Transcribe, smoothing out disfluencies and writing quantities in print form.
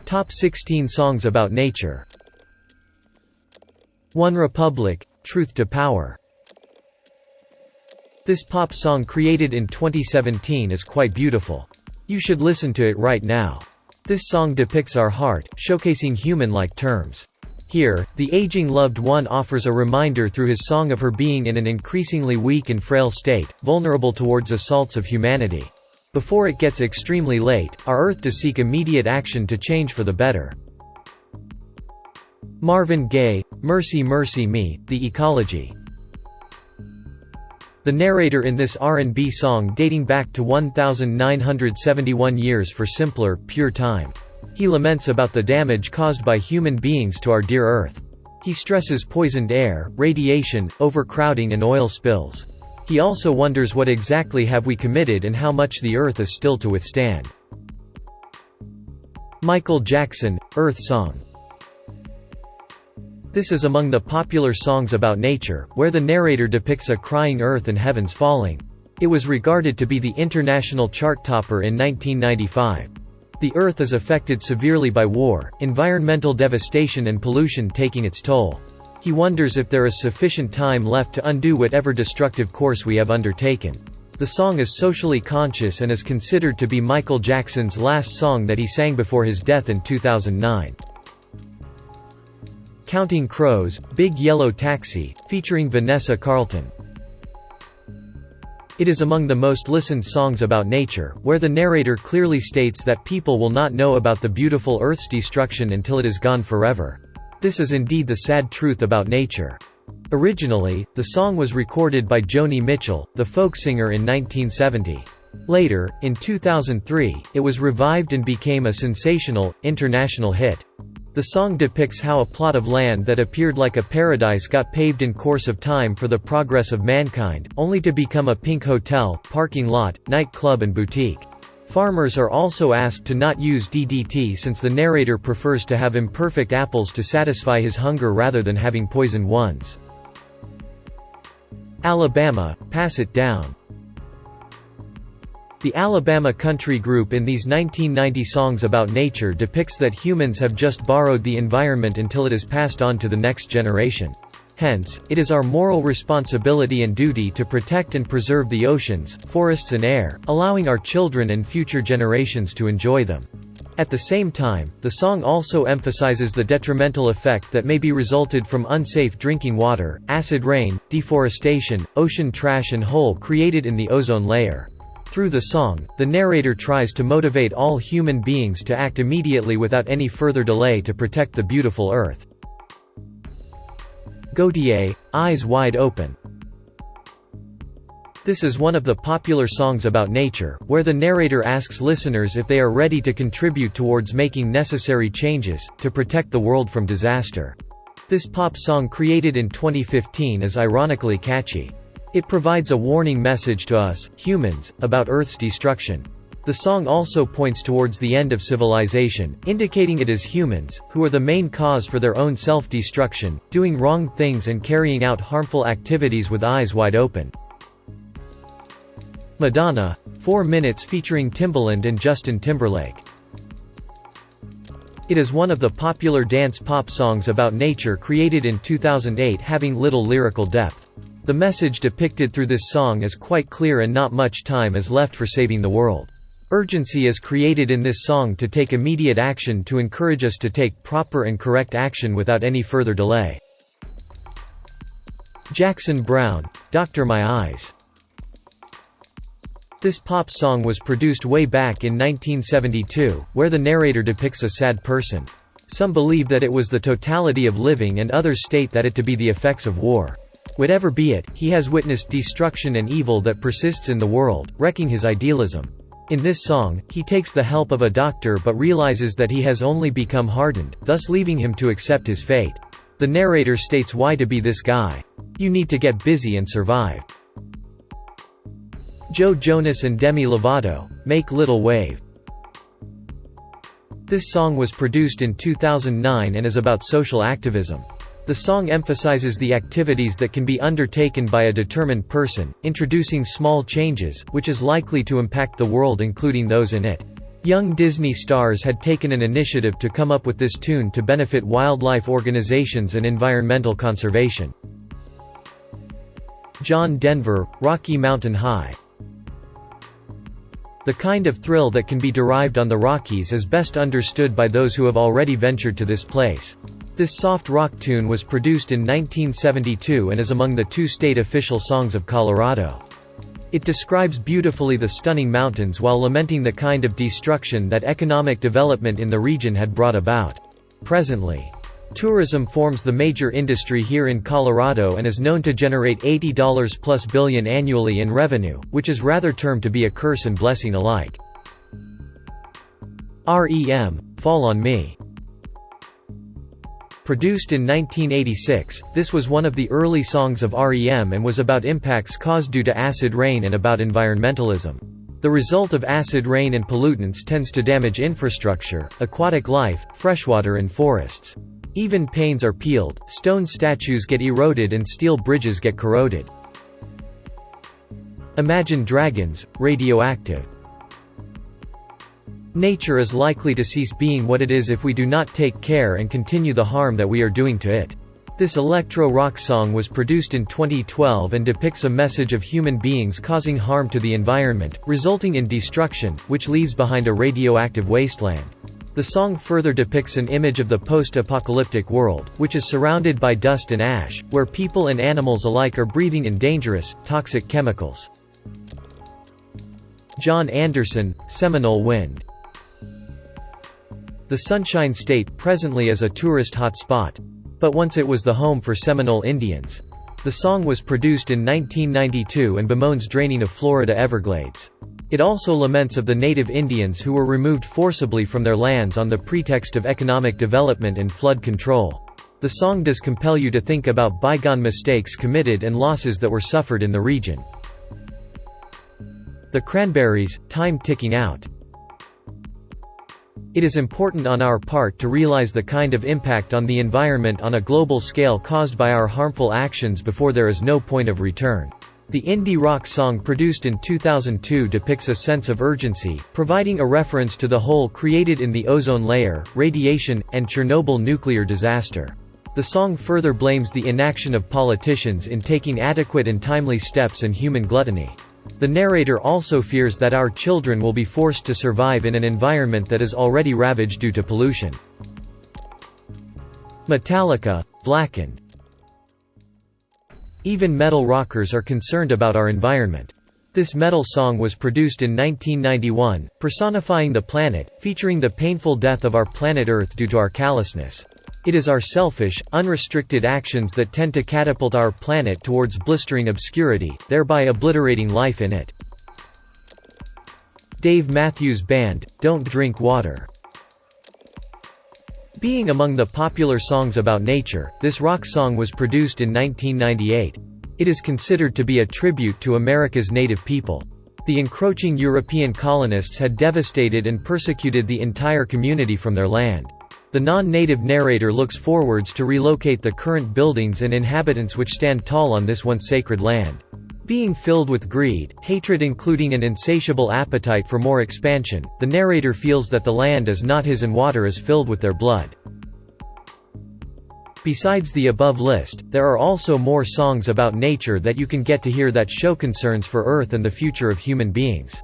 Top 16 songs about nature. OneRepublic, Truth to Power. This pop song created in 2017 is quite beautiful. You should listen to it right now. This song depicts our heart, showcasing human-like terms. Here, the aging loved one offers a reminder through his song of her being in an increasingly weak and frail state, vulnerable towards assaults of humanity. Before it gets extremely late, our Earth to seek immediate action to change for the better. Marvin Gaye, Mercy Mercy Me, The Ecology. The narrator in this R&B song dating back to 1971 years for simpler, pure time. He laments about the damage caused by human beings to our dear Earth. He stresses poisoned air, radiation, overcrowding and oil spills. He also wonders what exactly have we committed and how much the Earth is still to withstand. Michael Jackson, Earth Song. This is among the popular songs about nature, where the narrator depicts a crying Earth and heavens falling. It was regarded to be the international chart topper in 1995. The Earth is affected severely by war, environmental devastation and pollution taking its toll. He wonders if there is sufficient time left to undo whatever destructive course we have undertaken. The song is socially conscious and is considered to be Michael Jackson's last song that he sang before his death in 2009. Counting Crows, Big Yellow Taxi, featuring Vanessa Carlton. It is among the most listened songs about nature, where the narrator clearly states that people will not know about the beautiful Earth's destruction until it is gone forever. This is indeed the sad truth about nature. Originally, the song was recorded by Joni Mitchell, the folk singer, in 1970. Later, in 2003, it was revived and became a sensational, international hit. The song depicts how a plot of land that appeared like a paradise got paved in course of time for the progress of mankind, only to become a pink hotel, parking lot, nightclub and boutique. Farmers are also asked to not use DDT since the narrator prefers to have imperfect apples to satisfy his hunger rather than having poisoned ones. Alabama, Pass It Down. The Alabama country group in these 1990 songs about nature depicts that humans have just borrowed the environment until it is passed on to the next generation. Hence, it is our moral responsibility and duty to protect and preserve the oceans, forests and air, allowing our children and future generations to enjoy them. At the same time, the song also emphasizes the detrimental effect that may be resulted from unsafe drinking water, acid rain, deforestation, ocean trash and hole created in the ozone layer. Through the song, the narrator tries to motivate all human beings to act immediately without any further delay to protect the beautiful Earth. Gotye, Eyes Wide Open. This is one of the popular songs about nature, where the narrator asks listeners if they are ready to contribute towards making necessary changes, to protect the world from disaster. This pop song created in 2015 is ironically catchy. It provides a warning message to us, humans, about Earth's destruction. The song also points towards the end of civilization, indicating it is humans, who are the main cause for their own self-destruction, doing wrong things and carrying out harmful activities with eyes wide open. Madonna, 4 Minutes featuring Timbaland and Justin Timberlake. It is one of the popular dance pop songs about nature created in 2008, having little lyrical depth. The message depicted through this song is quite clear and not much time is left for saving the world. Urgency is created in this song to take immediate action to encourage us to take proper and correct action without any further delay. Jackson Browne, Dr. My Eyes. This pop song was produced way back in 1972, where the narrator depicts a sad person. Some believe that it was the totality of living and others state that it to be the effects of war. Whatever be it, he has witnessed destruction and evil that persists in the world, wrecking his idealism. In this song, he takes the help of a doctor but realizes that he has only become hardened, thus leaving him to accept his fate. The narrator states, why to be this guy? You need to get busy and survive. Jonas and Demi Lovato, Make Little Wave. This song was produced in 2009 and is about social activism. The song emphasizes the activities that can be undertaken by a determined person, introducing small changes, which is likely to impact the world including those in it. Young Disney stars had taken an initiative to come up with this tune to benefit wildlife organizations and environmental conservation. John Denver, Rocky Mountain High. The kind of thrill that can be derived on the Rockies is best understood by those who have already ventured to this place. This soft rock tune was produced in 1972 and is among the 2 state official songs of Colorado. It describes beautifully the stunning mountains while lamenting the kind of destruction that economic development in the region had brought about. Presently, tourism forms the major industry here in Colorado and is known to generate $80+ billion annually in revenue, which is rather termed to be a curse and blessing alike. R.E.M. Fall on Me. Produced in 1986, this was one of the early songs of R.E.M. and was about impacts caused due to acid rain and about environmentalism. The result of acid rain and pollutants tends to damage infrastructure, aquatic life, freshwater and forests. Even panes are peeled, stone statues get eroded and steel bridges get corroded. Imagine Dragons, Radioactive. Nature is likely to cease being what it is if we do not take care and continue the harm that we are doing to it. This electro-rock song was produced in 2012 and depicts a message of human beings causing harm to the environment, resulting in destruction, which leaves behind a radioactive wasteland. The song further depicts an image of the post-apocalyptic world, which is surrounded by dust and ash, where people and animals alike are breathing in dangerous, toxic chemicals. John Anderson, Seminole Wind. The Sunshine State presently is a tourist hotspot. But once it was the home for Seminole Indians. The song was produced in 1992 and bemoans draining of Florida Everglades. It also laments of the native Indians who were removed forcibly from their lands on the pretext of economic development and flood control. The song does compel you to think about bygone mistakes committed and losses that were suffered in the region. The Cranberries, Time Ticking Out. It is important on our part to realize the kind of impact on the environment on a global scale caused by our harmful actions before there is no point of return. The indie rock song produced in 2002 depicts a sense of urgency, providing a reference to the hole created in the ozone layer, radiation, and Chernobyl nuclear disaster. The song further blames the inaction of politicians in taking adequate and timely steps and human gluttony. The narrator also fears that our children will be forced to survive in an environment that is already ravaged due to pollution. Metallica, Blackened. Even metal rockers are concerned about our environment. This metal song was produced in 1991, personifying the planet, featuring the painful death of our planet Earth due to our callousness. It is our selfish, unrestricted actions that tend to catapult our planet towards blistering obscurity, thereby obliterating life in it. Dave Matthews Band, Don't Drink Water. Being among the popular songs about nature, this rock song was produced in 1998. It is considered to be a tribute to America's native people. The encroaching European colonists had devastated and persecuted the entire community from their land. The non-native narrator looks forwards to relocate the current buildings and inhabitants which stand tall on this once sacred land. Being filled with greed, hatred including an insatiable appetite for more expansion, the narrator feels that the land is not his and water is filled with their blood. Besides the above list, there are also more songs about nature that you can get to hear that show concerns for Earth and the future of human beings.